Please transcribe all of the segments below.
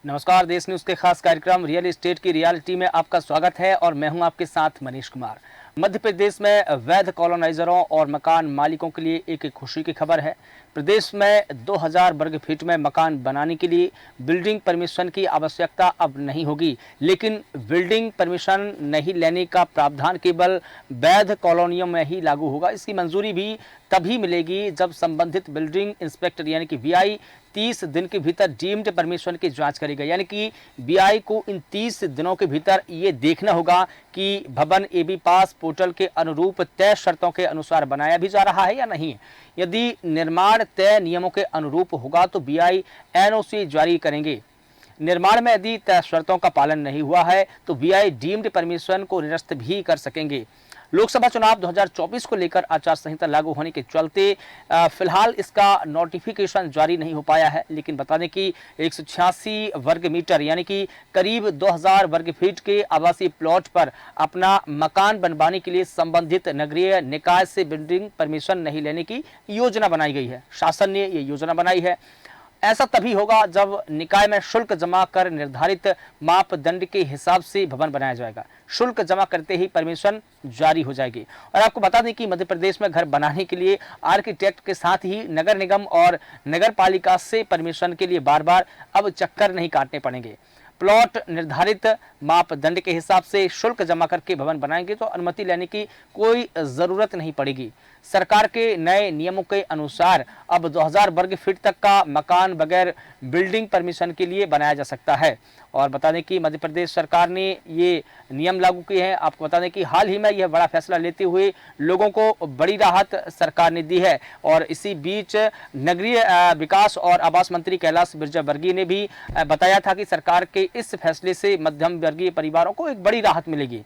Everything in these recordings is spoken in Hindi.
नमस्कार, देश न्यूज़ के खास कार्यक्रम रियल एस्टेट की रियलिटी में आपका स्वागत है और मैं हूं आपके साथ मनीष कुमार। मध्य प्रदेश में अवैध कॉलोनाइजरों और मकान मालिकों के लिए एक खुशी की खबर है। प्रदेश में 2000 वर्ग फीट में मकान बनाने के लिए बिल्डिंग परमिशन की आवश्यकता अब नहीं होगी, लेकिन बिल्डिंग परमिशन नहीं लेने का प्रावधान केवल वैध कॉलोनियों में ही लागू होगा। इसकी मंजूरी भी तभी मिलेगी जब संबंधित बिल्डिंग इंस्पेक्टर यानी कि बीआई 30 दिन के भीतर डीम्ड परमिशन की जांच करेगा। यानी कि बीआई को इन 30 दिनों के भीतर ये देखना होगा कि भवन एबी पास पोर्टल के अनुरूप तय शर्तों के अनुसार बनाया भी जा रहा है या नहीं। यदि निर्माण तय नियमों के अनुरूप होगा तो बीआई एनओसी जारी करेंगे। निर्माण में यदि तय शर्तों का पालन नहीं हुआ है तो बीआई डीम्ड परमिशन को निरस्त भी कर सकेंगे। लोकसभा चुनाव 2024 को लेकर आचार संहिता लागू होने के चलते फिलहाल इसका नोटिफिकेशन जारी नहीं हो पाया है, लेकिन बता दें कि 186 वर्ग मीटर यानी कि करीब 2000 वर्ग फीट के आवासीय प्लॉट पर अपना मकान बनवाने के लिए संबंधित नगरीय निकाय से बिल्डिंग परमिशन नहीं लेने की योजना बनाई गई है। शासन ने ये योजना बनाई है। ऐसा तभी होगा जब निकाय में शुल्क जमा कर निर्धारित मापदंड के हिसाब से भवन बनाया जाएगा। शुल्क जमा करते ही परमिशन जारी हो जाएगी। और आपको बता दें कि मध्य प्रदेश में घर बनाने के लिए आर्किटेक्ट के साथ ही नगर निगम और नगर पालिका से परमिशन के लिए बार बार अब चक्कर नहीं काटने पड़ेंगे। प्लॉट निर्धारित मापदंड के हिसाब से शुल्क जमा करके भवन बनाएंगे तो अनुमति लेने की कोई जरूरत नहीं पड़ेगी। सरकार के नए नियमों के अनुसार अब 2000 वर्ग फीट तक का मकान बगैर बिल्डिंग परमिशन के लिए बनाया जा सकता है। और बता दें कि मध्य प्रदेश सरकार ने ये नियम लागू किए हैं। आपको बता दें कि हाल ही में यह बड़ा फैसला लेते हुए लोगों को बड़ी राहत सरकार ने दी है। और इसी बीच नगरीय विकास और आवास मंत्री कैलाश विजयवर्गीय ने भी बताया था कि सरकार के इस फैसले से मध्यम वर्गीय परिवारों को एक बड़ी राहत मिलेगी।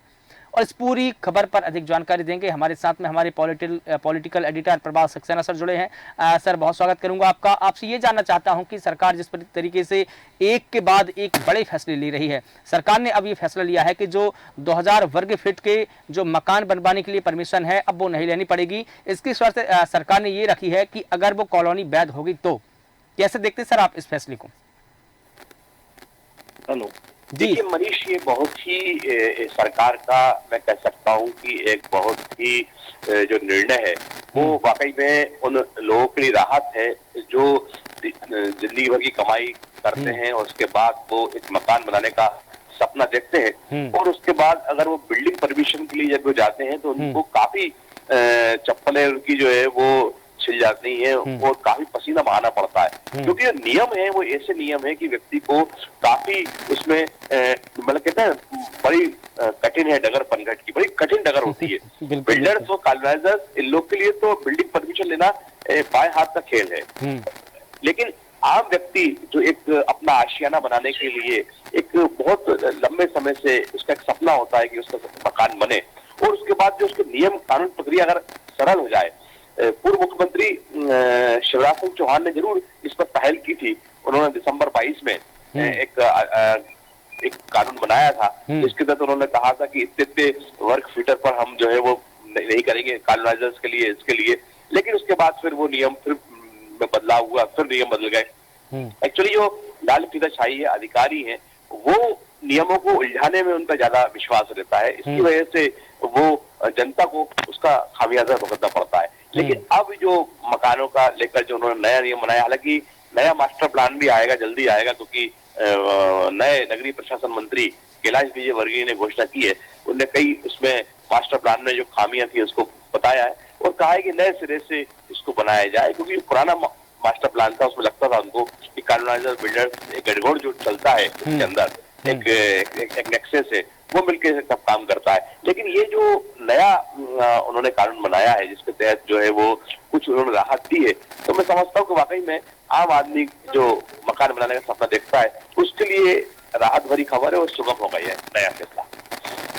और इस पूरी खबर पर अधिक जानकारी देंगे हमारे साथ में हमारे political editor Prabhas Saxena sir जुड़े हैं। सर, बहुत स्वागत करूंगा आपका। आपसे ये जानना चाहता हूं कि सरकार जिस तरीके से एक के बाद एक बड़े फैसले ले रही है, सरकार ने अब ये फैसला लिया है कि जो 2000 वर्ग फीट के जो मकान बनवाने के लिए परमिशन है अब वो नहीं लेनी पड़ेगी। इसकी शर्त सरकार ने ये रखी है कि अगर वो कॉलोनी वैध होगी तो। कैसे देखते सर आप इस फैसले को? हेलो, देखिए मनीष, ये बहुत ही सरकार का मैं कह सकता हूँ कि एक बहुत ही जो निर्णय है वो वाकई में उन लोगों के लिए राहत है जो जिंदगी भर की कमाई करते हैं और उसके बाद वो एक मकान बनाने का सपना देखते हैं और उसके बाद अगर वो बिल्डिंग परमिशन के लिए जब वो जाते हैं तो उनको काफी चप्पलें उनकी जो है वो छिल जाती है और काफी पसीना बहाना पड़ता है, क्योंकि ये नियम है वो ऐसे नियम है कि व्यक्ति को काफी उसमें मतलब कहते हैं बड़ी कठिन है, डगर पनघट की बड़ी कठिन डगर होती है। बिल्डर्स और कॉलोनाइजर्स इन लोग के लिए तो बिल्डिंग परमिशन लेना बाएं हाथ का खेल है, लेकिन आम व्यक्ति जो एक अपना आशियाना बनाने के लिए एक बहुत लंबे समय से उसका एक सपना होता है कि उसका मकान बने और उसके बाद जो उसके नियम कानून प्रक्रिया अगर सरल हो जाए। पूर्व मुख्यमंत्री शिवराज सिंह चौहान ने जरूर इस पर पहल की थी। उन्होंने दिसंबर 22 में एक कानून बनाया था जिसके तहत उन्होंने कहा था कि इतने वर्ग फीटर पर हम जो है वो नहीं करेंगे कॉलोनाइजर्स के लिए, इसके लिए। लेकिन उसके बाद फिर वो नियम फिर बदलाव हुआ, फिर नियम बदल गए। एक्चुअली जो लाल फीताशाही है, अधिकारी हैं, वो नियमों को उलझाने में उनका ज्यादा विश्वास रहता है। इसकी वजह से वो जनता को उसका खामियाजा भुगतना पड़ता है। लेकिन अब जो मकानों का लेकर जो उन्होंने नया नियम बनाया, हालांकि नया मास्टर प्लान भी आएगा, जल्दी आएगा, क्योंकि नए नगरीय प्रशासन मंत्री कैलाश विजयवर्गीय ने घोषणा की है। उन्होंने कई उसमें मास्टर प्लान में जो खामियां थी उसको बताया है और कहा है कि नए सिरे से इसको बनाया जाए, क्योंकि पुराना मास्टर प्लान था उसमें लगता था उनको कि कॉलोनाइजर बिल्डर एक गठजोड़ जो चलता है उसके अंदर एक नेक्सस है वो मिलकर सब काम करता है। लेकिन ये जो नया उन्होंने कानून बनाया है जिसके तहत जो है वो कुछ उन्होंने राहत दी है, तो मैं समझता हूँ कि वाकई में आम आदमी जो मकान बनाने का सपना देखता है उसके लिए राहत भरी खबर है और सुगम हो गई है नया फैसला।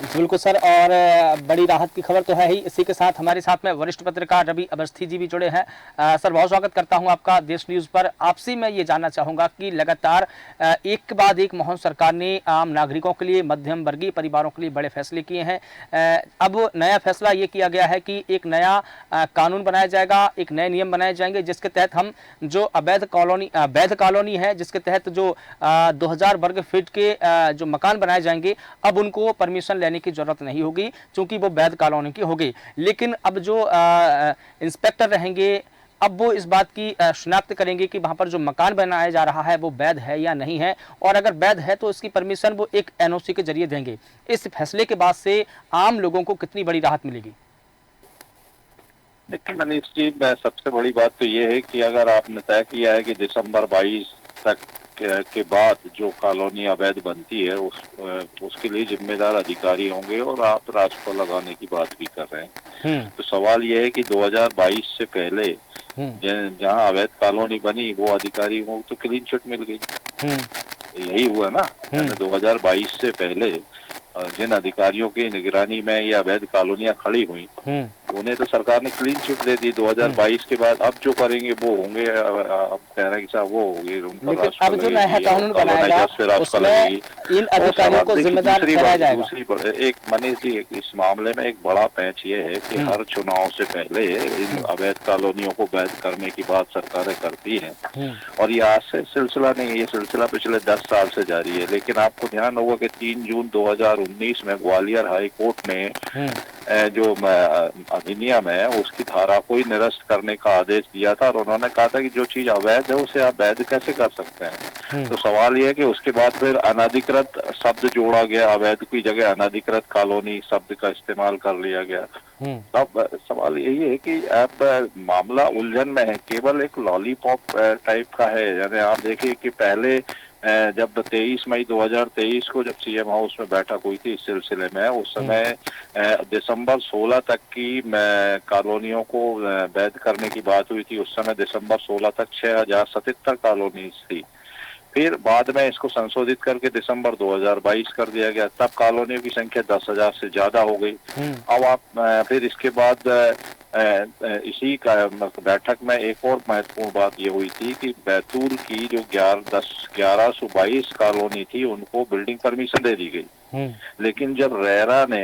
बिल्कुल सर, और बड़ी राहत की खबर तो है ही। इसी के साथ हमारे साथ में वरिष्ठ पत्रकार रवि अवस्थी जी भी जुड़े हैं। सर, बहुत स्वागत करता हूं आपका देश न्यूज़ पर। आपसे मैं ये जानना चाहूँगा कि लगातार एक के बाद एक मोहन सरकार ने आम नागरिकों के लिए, मध्यम वर्गीय परिवारों के लिए बड़े फैसले किए हैं। अब नया फैसला ये किया गया है कि एक नया कानून बनाया जाएगा, एक नए नियम बनाए जाएंगे, जिसके तहत हम जो वैध कॉलोनी है, जिसके तहत जो 2000 वर्ग फीट के जो मकान बनाए जाएंगे, अब उनको परमिशन लेने की जरूरत नहीं होगी, क्योंकि वो वैध कॉलोनी की होगी। लेकिन अब जो इंस्पेक्टर रहेंगे, अब वो इस बात की शिनाख्त करेंगे कि वहां पर जो मकान बनाया जा रहा है वो वैध है या नहीं है, और अगर वैध है तो इसकी परमिशन वो एक एनओसी के जरिए देंगे। इस फैसले के बाद से आम लोगों को कितनी बड़ी राहत मिलेगी? देखिए मनीष जी, मैं सबसे बड़ी बात तो ये है कि अगर आपने तय किया है कि दिसंबर 22 तक के बाद जो कॉलोनी अवैध बनती है उसके लिए जिम्मेदार अधिकारी होंगे, और आप राजपा लगाने की बात भी कर रहे हैं। तो सवाल ये है कि 2022 से पहले जहाँ अवैध कॉलोनी बनी वो अधिकारी को तो क्लीन चिट मिल गई। यही हुआ ना, 2022 से पहले जिन अधिकारियों की निगरानी में ये अवैध कॉलोनियां खड़ी हुई उन्हें तो सरकार ने क्लीन चिट दे दी। 2022 के बाद अब जो करेंगे वो होंगे, अब कह रहे हैं कि साहब वो होंगे, लेकिन अब जो नया कानून बनाएगा उसमें इन अधिकारियों को जिम्मेदार ठहराया जाएगा। दूसरी एक मनीष जी, इस मामले में एक बड़ा पैंच ये है कि हर चुनाव से पहले इन अवैध कॉलोनियों को वैध करने की बात सरकारें करती हैं, और ये आज से सिलसिला नहीं है, ये सिलसिला पिछले 10 साल से जारी है। लेकिन आपको ध्यान होगा कि 3 जून 2019 में ग्वालियर हाई कोर्ट ने जो अधिनियम है उसकी धारा को ही निरस्त करने का आदेश दिया था, और उन्होंने कहा था कि जो चीज अवैध है उसे आप वैध कैसे कर सकते हैं। तो सवाल ये है कि उसके बाद फिर अनधिकृत शब्द जोड़ा गया, अवैध की जगह अनधिकृत कॉलोनी शब्द का इस्तेमाल कर लिया गया। तब सवाल यही है कि अब मामला उलझन में है, केवल एक लॉलीपॉप टाइप का है। यानी आप देखिए कि पहले जब 23 मई 2023 को जब सीएम हाउस में बैठक हुई थी इस सिलसिले में, उस समय दिसंबर 16 तक की कॉलोनियों को वैध करने की बात हुई थी। उस समय दिसंबर 16 तक 6077 कॉलोनीज थी। फिर बाद में इसको संशोधित करके दिसंबर 2022 कर दिया गया, तब कॉलोनियों की संख्या 10,000 से ज्यादा हो गई। अब आप फिर इसके बाद इसी का बैठक में एक और महत्वपूर्ण बात ये हुई थी कि बैतूल की जो 1122 कॉलोनी थी उनको बिल्डिंग परमिशन दे दी गई। लेकिन जब रेरा ने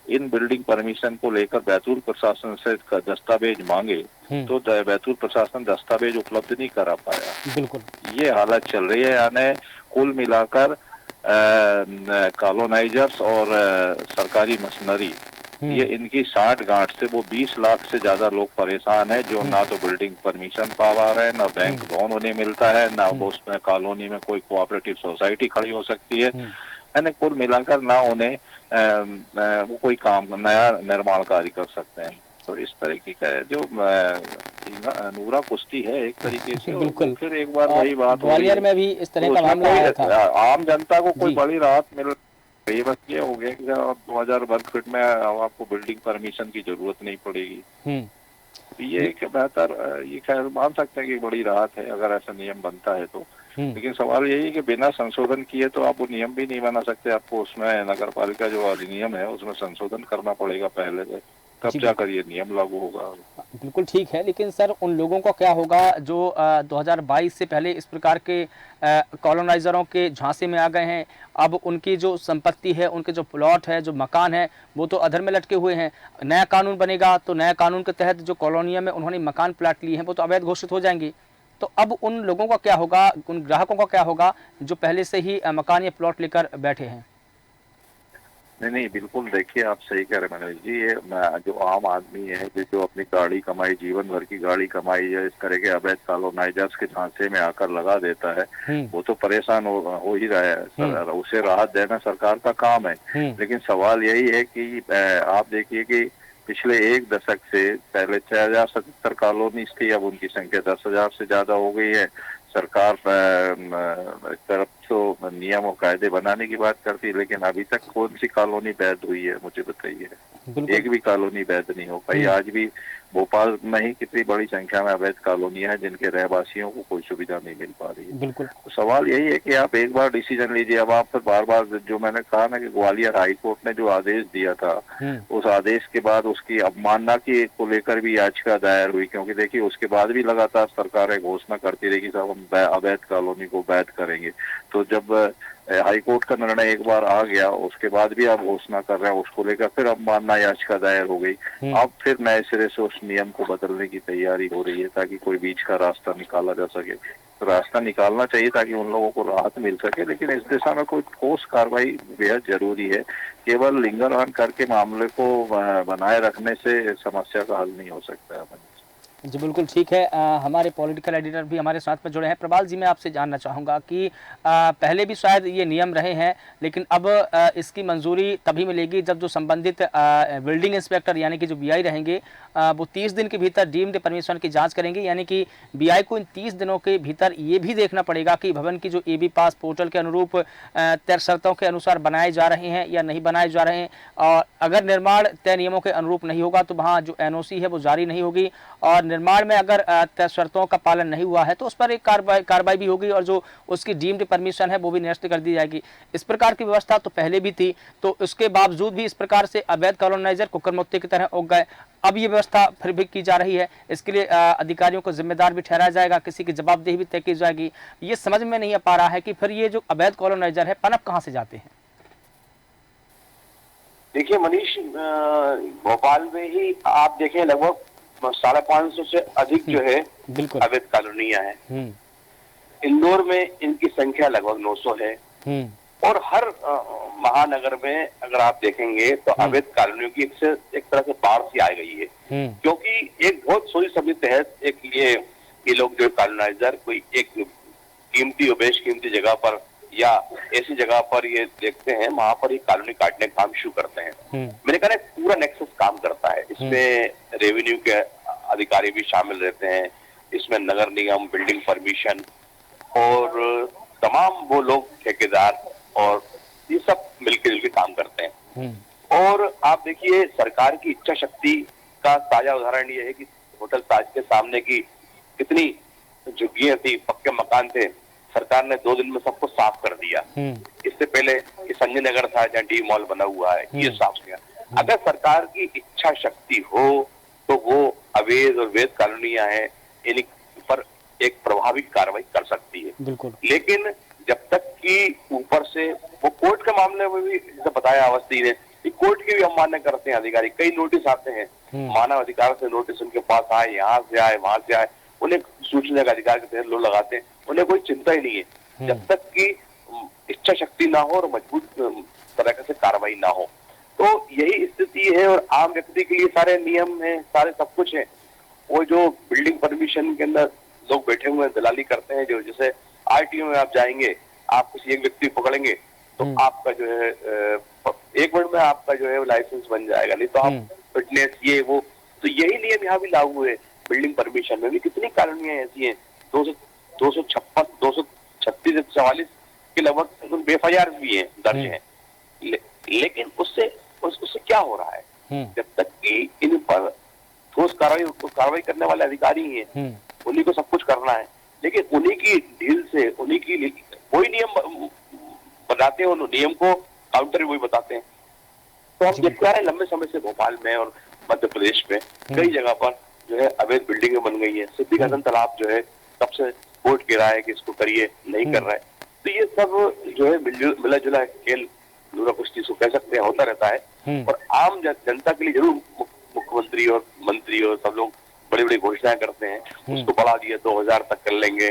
इन बिल्डिंग परमिशन को लेकर बैतूल प्रशासन से दस्तावेज मांगे तो बैतूल प्रशासन दस्तावेज उपलब्ध नहीं करा पाया। बिल्कुल, ये हालत चल रही है। यानी कुल मिलाकर कॉलोनाइजर्स और सरकारी मशीनरी, ये इनकी 60 गांठ से वो 20 लाख से ज्यादा लोग परेशान है, जो ना तो बिल्डिंग परमिशन पा रहे हैं, ना बैंक लोन उन्हें मिलता है, ना वो उसमें कॉलोनी में कोई कोऑपरेटिव सोसाइटी खड़ी हो सकती है। यानी कुल मिलाकर ना उन्हें वो कोई काम नया निर्माण कार्य कर सकते हैं। तो इस तरीके का जो नूरा कुश्ती है एक तरीके से। बिल्कुल, फिर एक बार वही बात ग्वालियर में भी इस तरह का मामला आया था। आम जनता को कोई बड़ी राहत मिल रही है, बस ये हो गया कि 2000 वर्ग फीट में आपको बिल्डिंग परमिशन की जरूरत नहीं पड़ेगी। ये एक बेहतर, ये खैर मान सकते हैं कि बड़ी राहत है अगर ऐसा नियम बनता है तो। लेकिन सवाल यही है कि बिना संशोधन किए तो आप वो नियम भी नहीं बना सकते। आपको उसमें नगर पालिका जो अधिनियम है उसमें संशोधन करना पड़ेगा पहले से, तब जाकर ये नियम लागू होगा। बिल्कुल ठीक है, लेकिन सर उन लोगों का क्या होगा जो 2022 से पहले इस प्रकार के कॉलोनाइजरों के झांसे में आ गए हैं? अब उनकी जो संपत्ति है, उनके जो प्लॉट है, जो मकान है, वो तो अधर में लटके हुए हैं। नया कानून बनेगा तो नया कानून के तहत जो कॉलोनिया में उन्होंने मकान प्लाट लिए हैं वो तो अवैध घोषित हो जाएंगे। तो अब उन लोगों का क्या होगा, उन ग्राहकों का क्या होगा जो पहले से ही मकान या प्लॉट लेकर बैठे हैं? नहीं, बिल्कुल देखिए, आप सही कह रहे हैं मनोज जी। ये जो आम आदमी है जो अपनी गाड़ी कमाई, जीवन भर की गाड़ी कमाई या इस तरह के अवैध कॉलोनाइजर्स के झांसे में आकर लगा देता है, वो तो परेशान हो ही रहा है। उसे राहत देना सरकार का काम है। लेकिन सवाल यही है कि आप देखिए कि पिछले एक दशक से पहले 6077 कॉलोनीज थी, अब उनकी संख्या 10,000 से ज्यादा हो गई है। सरकार एक तरफ तो नियम और कायदे बनाने की बात करती है, लेकिन अभी तक कौन सी कॉलोनी वैध हुई है मुझे बताइए? एक भी कॉलोनी वैध नहीं हो पाई। आज भी भोपाल में ही कितनी बड़ी संख्या में अवैध कॉलोनियां हैं जिनके रहवासियों को कोई सुविधा नहीं मिल पा रही है। बिल्कुल। तो सवाल यही है कि आप एक बार डिसीजन लीजिए, अब आप फिर बार बार, जो मैंने कहा ना कि ग्वालियर हाई कोर्ट ने जो आदेश दिया था, उस आदेश के बाद उसकी अवमानना की को लेकर भी याचिका दायर हुई, क्योंकि देखिए उसके बाद भी लगातार सरकारें घोषणा करती रही कि साहब हम अवैध कॉलोनी को वैध करेंगे। तो जब हाईकोर्ट का निर्णय एक बार आ गया, उसके बाद भी आप घोषणा कर रहे हैं, उसको लेकर फिर अवमानना याचिका दायर हो गई। अब फिर नए सिरे से उस नियम को बदलने की तैयारी हो रही है ताकि कोई बीच का रास्ता निकाला जा सके। तो रास्ता निकालना चाहिए ताकि उन लोगों को राहत मिल सके, लेकिन इस दिशा में कोई ठोस कार्रवाई बेहद जरूरी है। केवल लिंगानुपात करके मामले को बनाए रखने से समस्या का हल नहीं हो सकता है। जी बिल्कुल ठीक है। हमारे पॉलिटिकल एडिटर भी हमारे साथ में जुड़े हैं। प्रबाल जी, मैं आपसे जानना चाहूँगा कि पहले भी शायद ये नियम रहे हैं, लेकिन अब इसकी मंजूरी तभी मिलेगी जब जो संबंधित बिल्डिंग इंस्पेक्टर यानी कि जो बीआई रहेंगे वो 30 दिन के भीतर डीम्ड परमिशन की जांच करेंगे। यानी कि बीआई को इन 30 दिनों के भीतर ये भी देखना पड़ेगा कि भवन की जो एबी पास पोर्टल के अनुरूप तय शर्तों के अनुसार बनाए जा रहे हैं या नहीं बनाए जा रहे हैं, और अगर निर्माण तय नियमों के अनुरूप नहीं होगा तो वहाँ जो एनओसी है वो जारी नहीं होगी, और निर्माण में अगर तय शर्तों का पालन नहीं हुआ है तो उस पर एक कार्रवाई भी होगी और जो उसकी डीम्ड परमिशन है वो भी निरस्त कर दी जाएगी। इस प्रकार की व्यवस्था तो पहले भी थी, तो उसके बावजूद भी इस प्रकार से अवैध कॉलोनाइजर कुकरमुत्ते की तरह उग गए। अब ये व्यवस्था फिर भी की जा रही है, इसके लिए अधिकारियों को जिम्मेदार भी ठहराया जाएगा, किसी की जवाबदेही भी तय की जाएगी। ये समझ में नहीं आ पा रहा है कि फिर ये जो अवैध कॉलोनाइजर है पनप कहाँ से जाते हैं। देखिए मनीष, भोपाल में ही आप देखें लगभग 550 से अधिक जो है अवैध कॉलोनियां हैं। इंदौर में इनकी संख्या लगभग 900 है, और हर महानगर में अगर आप देखेंगे तो अवैध कॉलोनियों की एक तरह से बाढ़ सी आ गई है, क्योंकि एक बहुत सोच समझ तहत एक ये लोग जो कॉलोनाइजर कोई एक कीमती और बेशकीमती जगह पर या ऐसी जगह पर ये देखते हैं, वहां पर ये कॉलोनी काटने का काम शुरू करते हैं। मैंने कहा पूरा नेक्सस काम करता है, इसमें रेवेन्यू के अधिकारी भी शामिल रहते हैं, इसमें नगर निगम, बिल्डिंग परमिशन और तमाम वो लोग ठेकेदार और ये सब मिलकर जुलकर काम करते हैं। और आप देखिए सरकार की इच्छा शक्ति का ताजा उदाहरण ये है कि होटल ताज के सामने की कितनी झुग्गियां थी, पक्के मकान थे, सरकार ने 2 दिन में सबको साफ कर दिया। इससे पहले कि संजय नगर था जहाँ डी मॉल बना हुआ है, ये साफ किया। अगर सरकार की इच्छा शक्ति हो तो वो अवैध और वैध कॉलोनियां हैं इन पर एक प्रभावी कार्रवाई कर सकती है। लेकिन जब तक कि ऊपर से वो कोर्ट के मामले में भी जैसे बताया अवस्थी ने, कोर्ट की भी अवमानना करते हैं अधिकारी। कई नोटिस आते हैं, मानव अधिकार से नोटिस उनके पास आए, यहाँ से आए, वहां से आए, उन्हें सूचना का अधिकार के तहत लोग लगाते हैं, उन्हें कोई चिंता ही नहीं है जब तक कि इच्छा शक्ति ना हो और मजबूत तरह से कार्रवाई ना हो। तो यही स्थिति है, और आम व्यक्ति के लिए सारे नियम है, सारे सब कुछ है। वो जो बिल्डिंग परमिशन के अंदर लोग बैठे हुए दलाली करते हैं, जो जैसे आरटीओ में आप जाएंगे, आप किसी एक व्यक्ति पकड़ेंगे तो आपका जो है 1 मिनट में आपका जो है लाइसेंस बन जाएगा, नहीं तो आप फिटनेस ये वो। तो यही नियम यहाँ भी लागू है। बिल्डिंग परमिशन में भी कितनी कॉलोनियां ऐसी हैं, 256, 236 से 44 के लगभग एफआईआर भी हैं, दर्ज हैं। लेकिन उससे क्या हो रहा है, जब तक कि इन पर ठोस कार्रवाई करने वाले अधिकारी हैं, उन्हीं को सब कुछ करना है, लेकिन उन्हीं की ढील से उन्हीं की वही नियम बताते हैं, उन नियम को काउंटर वही बताते हैं। तो हम देखते आ रहे हैं लंबे समय से भोपाल में और मध्य प्रदेश में कई जगह पर जो है अवैध बिल्डिंगें बन गई है। सिद्धिकंदन तालाब जो है तब से कोर्ट कह रहा है कि इसको करिए, नहीं कर रहा है। तो ये सब जो है मिला जुला खेल कुश्ती कह सकते हैं, होता रहता है। और आम जनता के लिए जरूर मुख्यमंत्री और मंत्री और सब लोग बड़ी बड़ी घोषणाएं करते हैं, उसको बढ़ा दिए 2000 तक कर लेंगे।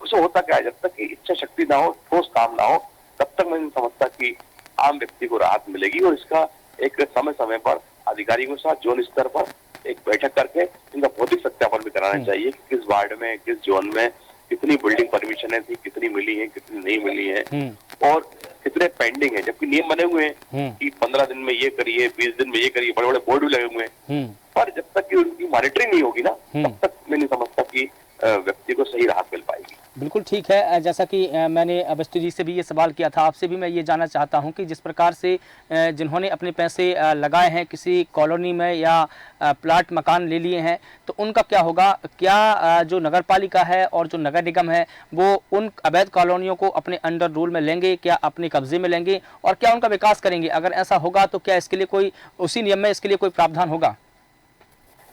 उससे होता क्या है, जब तक कि इच्छा शक्ति ना हो, ठोस काम ना हो, तब तक मैं नहीं समझता कि आम व्यक्ति को राहत मिलेगी। और इसका एक समय समय पर अधिकारियों के साथ जोन स्तर पर एक बैठक करके इनका भौतिक सत्यापन भी कराना चाहिए कि किस वार्ड में, किस जोन में कितनी बिल्डिंग परमिशन थी, कितनी मिली है, कितनी नहीं मिली है, और कितने पेंडिंग है। जबकि नियम बने हुए हैं कि 15 दिन में ये करिए, 20 दिन में ये करिए, बड़े बड़े बोर्ड भी लगे हुए हैं, पर जब तक कि उनकी मॉनिटरिंग नहीं होगी ना, तब तक मैं नहीं समझता कि व्यक्ति को सही राहत मिल पाएगी। बिल्कुल ठीक है। जैसा कि मैंने अवस्थी जी से भी ये सवाल किया था, आपसे भी मैं ये जानना चाहता हूँ कि जिस प्रकार से जिन्होंने अपने पैसे लगाए हैं किसी कॉलोनी में या प्लाट मकान ले लिए हैं, तो उनका क्या होगा? क्या जो नगर पालिका है और जो नगर निगम है वो उन अवैध कॉलोनियों को अपने अंडर रूल में लेंगे, क्या अपने कब्जे में लेंगे और क्या उनका विकास करेंगे? अगर ऐसा होगा तो क्या इसके लिए कोई उसी नियम में इसके लिए कोई प्रावधान होगा?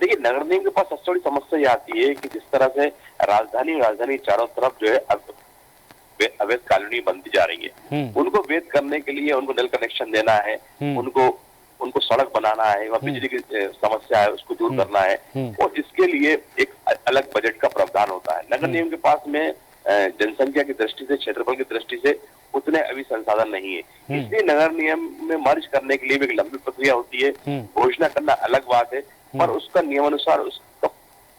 देखिए, नगर निगम के पास सबसे बड़ी समस्या ये आती है कि जिस तरह से राजधानी चारों तरफ जो है अवैध कॉलोनी बनती जा रही है, उनको वैध करने के लिए उनको नल कनेक्शन देना है, उनको सड़क बनाना है, वहाँ बिजली की समस्या है उसको दूर करना है, और इसके लिए एक अलग बजट का प्रावधान होता है। नगर निगम के पास में जनसंख्या की दृष्टि से, क्षेत्रफल की दृष्टि से उतने अभी संसाधन नहीं है, इसलिए नगर निगम में मर्ज करने के लिए भी एक लंबी प्रक्रिया होती है। घोषणा करना अलग बात है और उसका नियमानुसार उसका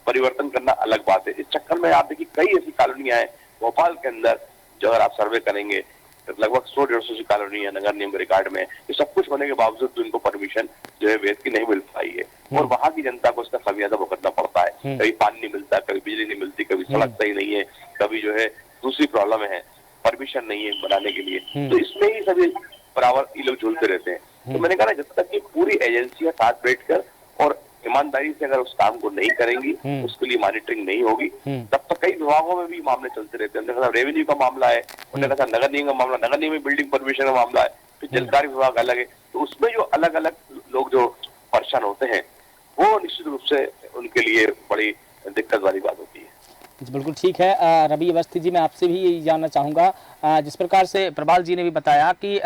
परिवर्तन करना अलग बात है। इस चक्कर में आप देखिए कई ऐसी कॉलोनियां हैं भोपाल के अंदर, जो अगर आप सर्वे करेंगे लगभग 100-150 सी कॉलोनी है नगर निगम रिकॉर्ड में, ये सब कुछ होने के बावजूद तो इनको परमिशन जो है वैध की नहीं मिल पाई है, और वहां की जनता को इसका खमियाजा भुगतना पड़ता है। कभी पानी नहीं मिलता, कभी बिजली नहीं मिलती, कभी सड़क सही नहीं है, कभी जो है दूसरी प्रॉब्लम है, परमिशन नहीं है बनाने के लिए, तो इसमें ही सभी बराबर ये लोग झूलते रहते हैं। तो मैंने कहा जब तक कि पूरी एजेंसियां साथ बैठकर और ईमानदारी से अगर उस काम को नहीं करेंगी, उसके लिए मॉनिटरिंग नहीं होगी, तब तक कई विभागों में भी मामले चलते रहते हैं। उन्होंने कहा रेवेन्यू का मामला है, उन्होंने कहा नगर निगम का मामला, नगर निगम में बिल्डिंग परमिशन का मामला है, फिर जलकारी विभाग अलग है, तो उसमें जो अलग अलग लोग जो परेशान होते हैं वो निश्चित रूप से उनके लिए बड़ी दिक्कत वाली बात होती है। बिल्कुल ठीक है। रवि अवस्थी जी, मैं आपसे भी यही जानना चाहूँगा, जिस प्रकार से प्रबाल जी ने भी बताया कि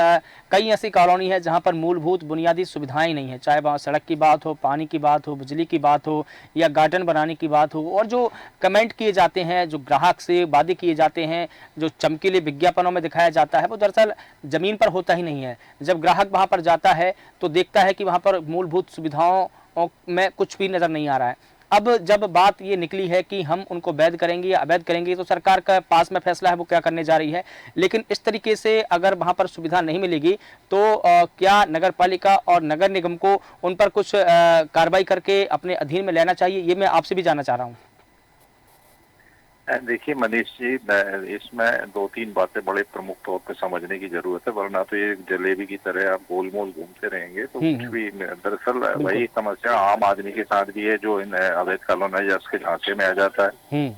कई ऐसी कॉलोनी है जहाँ पर मूलभूत बुनियादी सुविधाएं नहीं है, चाहे वहाँ सड़क की बात हो, पानी की बात हो, बिजली की बात हो या गार्डन बनाने की बात हो, और जो कमेंट किए जाते हैं, जो ग्राहक से वादे किए जाते हैं, जो चमकीले विज्ञापनों में दिखाया जाता है, वो दरअसल ज़मीन पर होता ही नहीं है। जब ग्राहक वहाँ पर जाता है तो देखता है कि वहाँ पर मूलभूत सुविधाओं में कुछ भी नज़र नहीं आ रहा है। अब जब बात ये निकली है कि हम उनको वैध करेंगे या अवैध करेंगे, तो सरकार का पास में फैसला है वो क्या करने जा रही है, लेकिन इस तरीके से अगर वहाँ पर सुविधा नहीं मिलेगी तो क्या नगर पालिका और नगर निगम को उन पर कुछ कार्रवाई करके अपने अधीन में लेना चाहिए? ये मैं आपसे भी जानना चाह रहा हूँ। देखिए मनीष जी, इसमें 2-3 बातें बड़े प्रमुख तौर पे समझने की जरूरत है, वरना तो ये जलेबी की तरह आप गोल मोल घूमते रहेंगे तो कुछ भी। दरअसल वही समस्या आम आदमी के साथ भी है जो इन अवैध कॉलोनाइजर्स के झांसे में आ जाता है।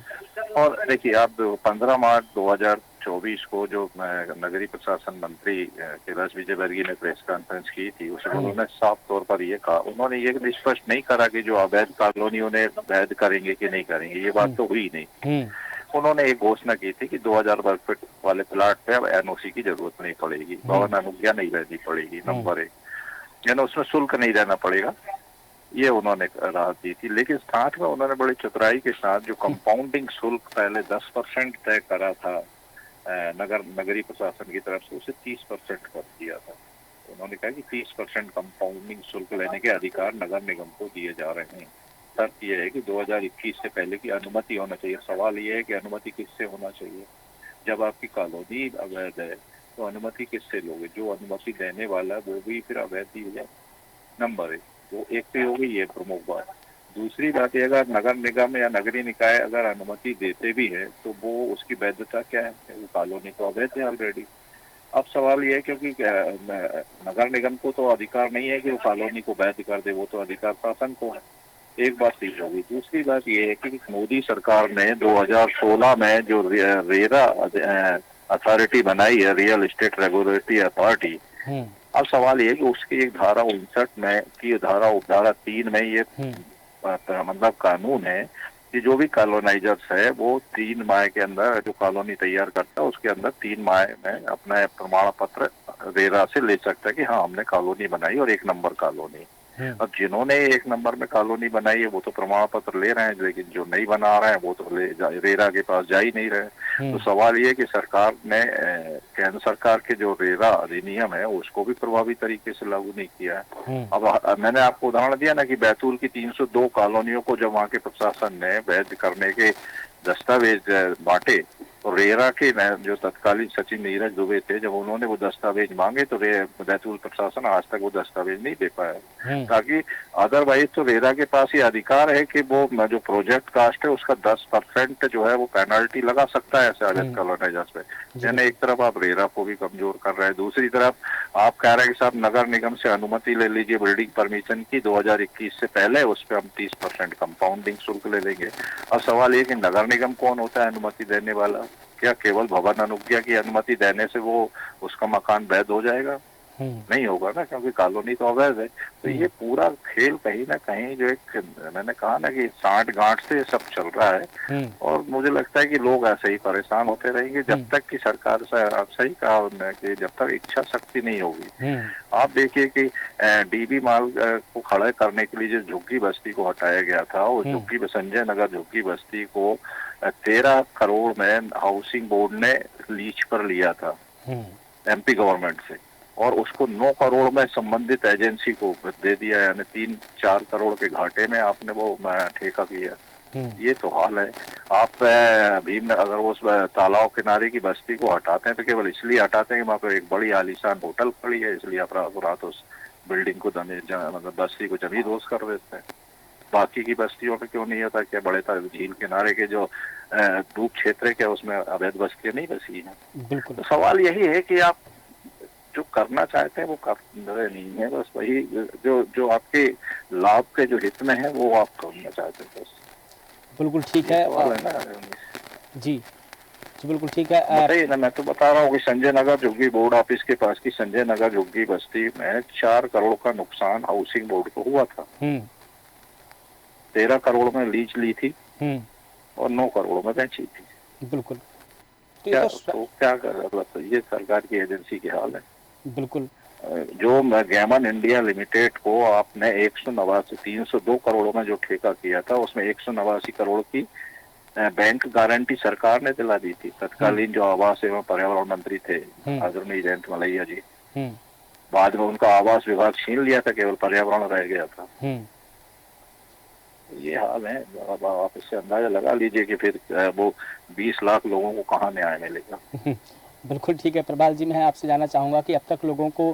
और देखिए, आप 15 मार्च 2024 को जो नगरीय प्रशासन मंत्री कैलाश विजयवर्गीय ने प्रेस कॉन्फ्रेंस की थी, उसमें उन्होंने साफ तौर पर ये कहा, उन्होंने ये स्पष्ट नहीं करा कि जो अवैध कॉलोनियों ने वैध करेंगे कि नहीं करेंगे, ये बात तो हुई नहीं। उन्होंने एक घोषणा की थी कि 2000 वर्ग फीट वाले प्लाट पे अब एनओसी की जरूरत नहीं पड़ेगी, भवन अनुज्ञा नहीं लेनी पड़ेगी, नंबर 1, यानी उसमें शुल्क नहीं देना पड़ेगा, ये उन्होंने राहत दी थी। लेकिन साथ में उन्होंने बड़ी चतुराई के साथ जो कंपाउंडिंग शुल्क पहले 10% तय करा था नगरीय प्रशासन की तरफ से, उसे 30% कर दिया था। उन्होंने कहा कि 30% कंपाउंडिंग शुल्क लेने के अधिकार नगर निगम को दिए जा रहे हैं। शर्त यह है कि 2021 से पहले की अनुमति होना चाहिए। सवाल यह है कि अनुमति किससे होना चाहिए? जब आपकी कॉलोनी अवैध है तो अनुमति किससे लोगे? जो अनुमति देने वाला है वो भी फिर अवैध ही हो जाए, नंबर 1। वो एक पे होगी, ये प्रमुख बात। दूसरी बात ये, अगर नगर निगम या नगरीय निकाय अगर अनुमति देते भी है तो वो उसकी वैधता क्या है? वो कॉलोनी तो अवैध है ऑलरेडी। अब सवाल ये है, क्योंकि नगर निगम को तो अधिकार नहीं है कि वो कॉलोनी को वैध कर दे, वो तो अधिकार शासन को है। एक बात ठीक होगी। दूसरी बात ये है कि मोदी सरकार ने 2016 में जो रेरा अथॉरिटी बनाई है, रियल एस्टेट रेगुलेटरी अथॉरिटी, अब सवाल ये है कि उसकी एक धारा 59 में की धारा 3 में ये मतलब कानून है कि जो भी कॉलोनाइजर्स है वो 3 माह के अंदर जो कॉलोनी तैयार करता है उसके अंदर 3 माह में अपना प्रमाण पत्र रेरा से ले सकता है कि हाँ हमने कॉलोनी बनाई और 1 नंबर कॉलोनी। अब जिन्होंने 1 नंबर में कॉलोनी बनाई है वो तो प्रमाण पत्र ले रहे हैं, लेकिन जो नहीं बना रहे हैं वो तो रेरा के पास जा ही नहीं रहे। तो सवाल ये है कि सरकार ने केंद्र सरकार के जो रेरा अधिनियम है उसको भी प्रभावी तरीके से लागू नहीं किया है। अब मैंने आपको उदाहरण दिया ना कि बैतूल की 302 कॉलोनियों को जब वहाँ के प्रशासन ने वैध करने के दस्तावेज बांटे तो रेरा के जो तत्कालीन सचिव नीरज दुबे थे, जब उन्होंने वो दस्तावेज मांगे तो बैतूल प्रशासन आज तक वो दस्तावेज नहीं दे पाया, ताकि अदरवाइज तो रेरा के पास ये अधिकार है कि वो जो प्रोजेक्ट कास्ट है उसका 10% जो है वो पेनल्टी लगा सकता है ऐसे अवैध कॉलोनाइजर्स पे। यानी एक तरफ आप रेरा को भी कमजोर कर रहे हैं, दूसरी तरफ आप कह रहे हैं कि साहब नगर निगम से अनुमति ले लीजिए बिल्डिंग परमिशन की 2021 से पहले, उस पर हम 30% कंपाउंडिंग शुल्क ले लेंगे। अब सवाल ये कि नगर निगम कौन होता है अनुमति देने वाला? क्या केवल भवन अनुज्ञा की अनुमति देने से वो उसका मकान वैध हो जाएगा? नहीं होगा ना, क्योंकि कॉलोनी तो अवैध है। तो ये पूरा खेल कहीं ना कहीं जो एक मैंने कहा ना कि सांठ गांठ से सब चल रहा है, और मुझे लगता है कि लोग ऐसे ही परेशान होते रहेंगे जब तक कि सरकार से, आप सही कहा उन्होंने कि जब तक इच्छा शक्ति नहीं होगी। आप देखिए कि डीबी माल को खड़ा करने के लिए जो झुग्गी बस्ती को हटाया गया था, वो झुग्गी संजय नगर झुग्गी बस्ती को 13 करोड़ में हाउसिंग बोर्ड ने लीज पर लिया था एमपी गवर्नमेंट से, और उसको 9 करोड़ में संबंधित एजेंसी को दे दिया, यानी 3-4 करोड़ के घाटे में आपने वो ठेका किया। ये तो हाल है। आप भीम अगर उस तालाब किनारे की बस्ती को हटाते हैं तो केवल इसलिए हटाते हैं कि वहाँ पर एक बड़ी आलीशान होटल खड़ी है, इसलिए आप रात उस बिल्डिंग को मतलब बस्ती को जमींदोज कर देते हैं। बाकी की बस्तियों पे क्यों नहीं होता? क्या बड़े झील किनारे के जो डूब क्षेत्र के उसमें अवैध बस्तियां नहीं बसी हैं? तो सवाल यही है कि आप जो करना चाहते हैं वो कर रहे नहीं है, बस वही जो आपके लाभ के जो हित में है वो आप करना चाहते हैं बस। बिल्कुल ठीक है जी, बिल्कुल ठीक है। बताइए ना, मैं तो बता रहा हूँ कि संजय नगर झुग्गी बोर्ड ऑफिस के पास की संजय नगर झुग्गी बस्ती में 4 करोड़ का नुकसान हाउसिंग बोर्ड को हुआ था। 13 करोड़ में लीज ली थी और 9 करोड़ में बेची थी। बिल्कुल। क्या कर रहा था? ये सरकार की एजेंसी की हाल है। बिल्कुल। जो गैमन इंडिया लिमिटेड को आपने 302 करोड़ में जो ठेका किया था, उसमें 189 करोड़ की बैंक गारंटी सरकार ने दिला दी थी। तत्कालीन जो आवास एवं पर्यावरण मंत्री थे आदरणीय जयंत मलैया जी, बाद में उनका आवास विभाग छीन लिया था, केवल पर्यावरण रह गया था। ये हाल है। अब आप इससे अंदाजा लगा लीजिए कि फिर वो 20 लाख लोगों को कहाँ न्याय मिलेगा। बिल्कुल ठीक है। प्रभाल जी, मैं आपसे जानना चाहूँगा कि अब तक लोगों को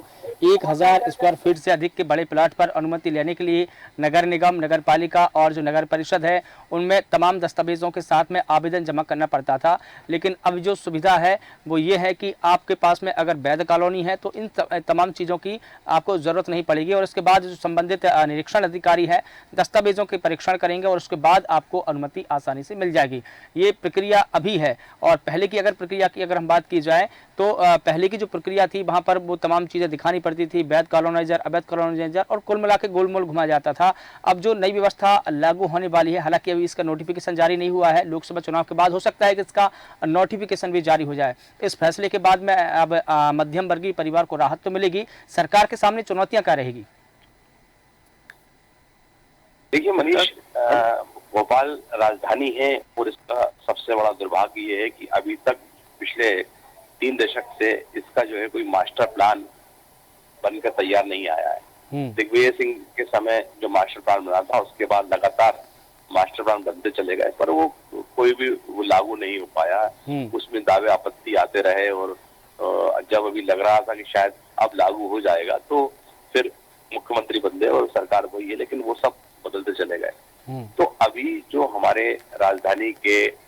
1000 स्क्वायर फीट से अधिक के बड़े प्लाट पर अनुमति लेने के लिए नगर निगम, नगर पालिका और जो नगर परिषद है उनमें तमाम दस्तावेजों के साथ में आवेदन जमा करना पड़ता था, लेकिन अब जो सुविधा है वो ये है कि आपके पास में अगर वैध कॉलोनी है तो इन तमाम चीज़ों की आपको ज़रूरत नहीं पड़ेगी, और इसके बाद जो संबंधित निरीक्षण अधिकारी है दस्तावेजों के परीक्षण करेंगे और उसके बाद आपको अनुमति आसानी से मिल जाएगी। ये प्रक्रिया अभी है। और पहले की अगर प्रक्रिया की अगर हम बात की जाए तो पहले की जो प्रक्रिया थी वहां पर वो तमाम चीजें दिखानी पड़ती थी, वैध कॉलोनाइजर, अवैध कॉलोनाइजर, और कुल मिला के गोलमोल घुमा जाता था। अब जो नई व्यवस्था लागू होने वाली है, हालांकि अभी इसका नोटिफिकेशन जारी नहीं हुआ है, लोकसभा चुनाव के बाद हो सकता है कि इसका नोटिफिकेशन भी जारी हो जाए। इस फैसले के बाद में अब मध्यम वर्गीय परिवार को राहत तो मिलेगी, सरकार के सामने चुनौतियां क्या रहेगी? देखिए मनीष, भोपाल राजधानी है और इसका सबसे बड़ा दुर्भाग्य ये है कि अभी तक पिछले 3 दशक से इसका जो है कोई मास्टर प्लान बनकर तैयार नहीं आया है। दिग्विजय सिंह के समय जो मास्टर प्लान बना था उसके बाद लगातार मास्टर प्लान बनते चले गए, पर वो कोई भी वो लागू नहीं हो पाया। उसमें दावे आपत्ति आते रहे, और जब अभी लग रहा था कि शायद अब लागू हो जाएगा तो फिर मुख्यमंत्री बदले और सरकार वही है, लेकिन वो सब बदलते चले गए। तो अभी जो हमारे राजधानी के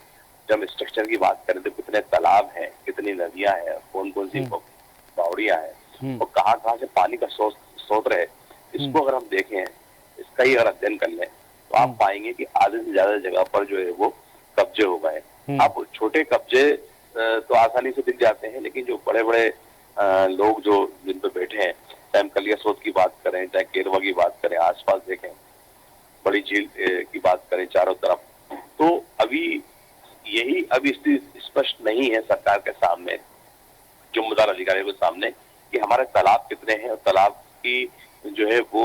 जब स्ट्रक्चर की बात करें तो कितने तालाब हैं, कितनी नदियां हैं, कौन कौन सी बावड़ियां हैं और कहाँ से पानी का स्रोत है, इसको अगर हम देखें, इसका ही अगर अध्ययन कर लें तो आप पाएंगे कि आधे से ज्यादा जगह पर जो है वो कब्जे हो गए। अब छोटे कब्जे तो आसानी से दिख जाते हैं, लेकिन जो बड़े बड़े लोग जो जिन पे बैठे हैं, चाहे हम कलिया स्रोत की बात करें, चाहे केरवा की बात करें, आसपास देखें, बड़ी झील की बात करें चारों तरफ, तो अभी यही अभी स्थिति स्पष्ट नहीं है सरकार के सामने, जिम्मेदार अधिकारियों के सामने, कि हमारे तालाब कितने हैं और तालाब की जो है वो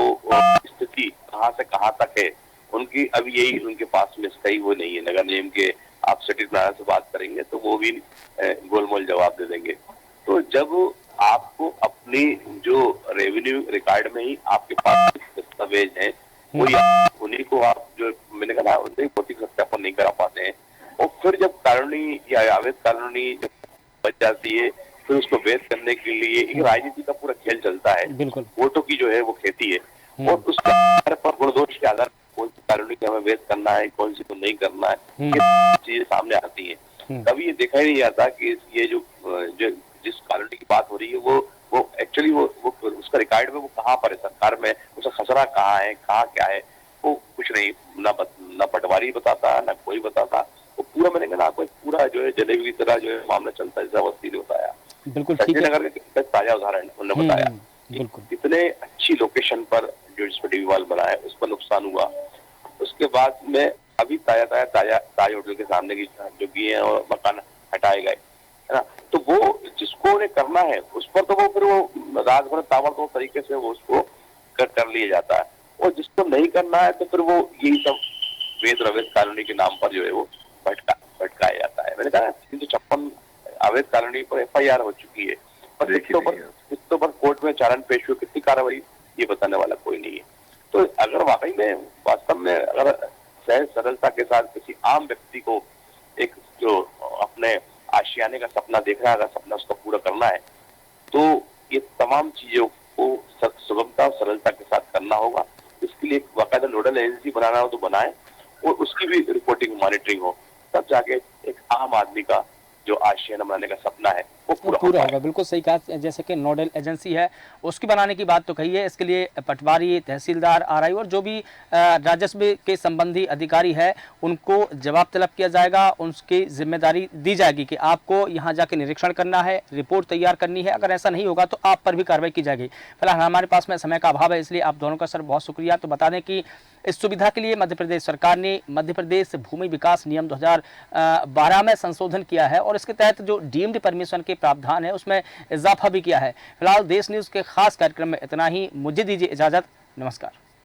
स्थिति कहाँ से कहाँ तक है, उनकी अभी यही उनके पास में सही वो नहीं है। नगर निगम के आप सिटी प्लानर से बात करेंगे तो वो भी गोलमोल जवाब दे देंगे। तो जब आपको अपनी जो रेवेन्यू रिकॉर्ड में ही आपके पास दस्तावेज है, वही उन्हीं को आप जो मैंने कहा उन्हें भौतिक सत्यापन नहीं करा पाते हैं और फिर जब कॉलोनी या अवैध कॉलोनी बच जाती है, फिर उसको वैध करने के लिए एक राजनीति का पूरा खेल चलता है। बिल्कुल। वोटों की जो है वो खेती है और उसके आधार पर गुणदोष के आधार पर कौन सी कॉलोनी को हमें वैध करना है, कौन सी को नहीं करना है, ये चीजें सामने आती है। कभी ये देखा ही नहीं जाता कि ये जो जिस कॉलोनी की बात हो रही है वो एक्चुअली वो उसका रिकॉर्ड में वो कहाँ पर है, सरकार में उसका खसरा कहाँ है, कहाँ क्या है, वो कुछ नहीं, ना पटवारी बताता, ना कोई बताता। वो पूरा मैंने कहा आपको पूरा जो है जलेबी की तरह जो है मामला चलता है, जैसा वस्ती ने बताया। बिल्कुल ठीक है। नगर का ताजा उदाहरण उन्होंने बताया। बिल्कुल। इतने अच्छी लोकेशन पर जो इस पर दीवार बना है उस पर नुकसान हुआ। उसके बाद में अभी ताज होटल के सामने की जो भी है और मकान हटाए गए, है ना। तो वो जिसको उन्हें करना है उस पर तो वो फिर वो रात भर ताबड़तोड़ तरीके से वो उसको कर लिया जाता है, और जिसको नहीं करना है तो फिर वो यही सब वैध अवैध कॉलोनी के नाम पर जो है वो भटकाया जाता है। मैंने कहा 356 अवैध कॉलोनी पर FIR हो चुकी है, पर किस्तों पर कोर्ट में चालान पेश हुए, कितनी कार्रवाई ये बताने वाला कोई नहीं है। तो अगर वाकई में वास्तव में अगर सहज सरलता के साथ किसी आम व्यक्ति को एक जो अपने आशियाने का सपना देख रहा है, अगर सपना उसका पूरा करना है, तो ये तमाम चीजों को सुगमता और सरलता के साथ करना होगा। इसके लिए एक बाकायदा नोडल एजेंसी बनाना हो तो बनाए और उसकी भी रिपोर्टिंग मॉनिटरिंग हो, तब जाके एक आम आदमी का जो आशियाना बनाने का सपना है वो पूरा होगा। बिल्कुल सही कहा। जैसे कि नोडल एजेंसी है उसकी बनाने की बात तो कही है, इसके लिए पटवारी, तहसीलदार, RI और जो भी राजस्व के संबंधी अधिकारी है उनको जवाब तलब किया जाएगा, उनकी जिम्मेदारी दी जाएगी कि आपको यहाँ जाके निरीक्षण करना है, रिपोर्ट तैयार करनी है। अगर ऐसा नहीं होगा तो आप पर भी कार्रवाई की जाएगी। फिलहाल हमारे पास में समय का अभाव है, इसलिए आप दोनों का सर बहुत शुक्रिया। तो बता दें कि इस सुविधा के लिए मध्य प्रदेश सरकार ने मध्य प्रदेश भूमि विकास नियम 2012 में संशोधन किया है और इसके तहत जो डीम्ड परमिशन के प्रावधान है उसमें इजाफा भी किया है। फिलहाल देश न्यूज़ के खास कार्यक्रम में इतना ही। मुझे दीजिए इजाजत। नमस्कार।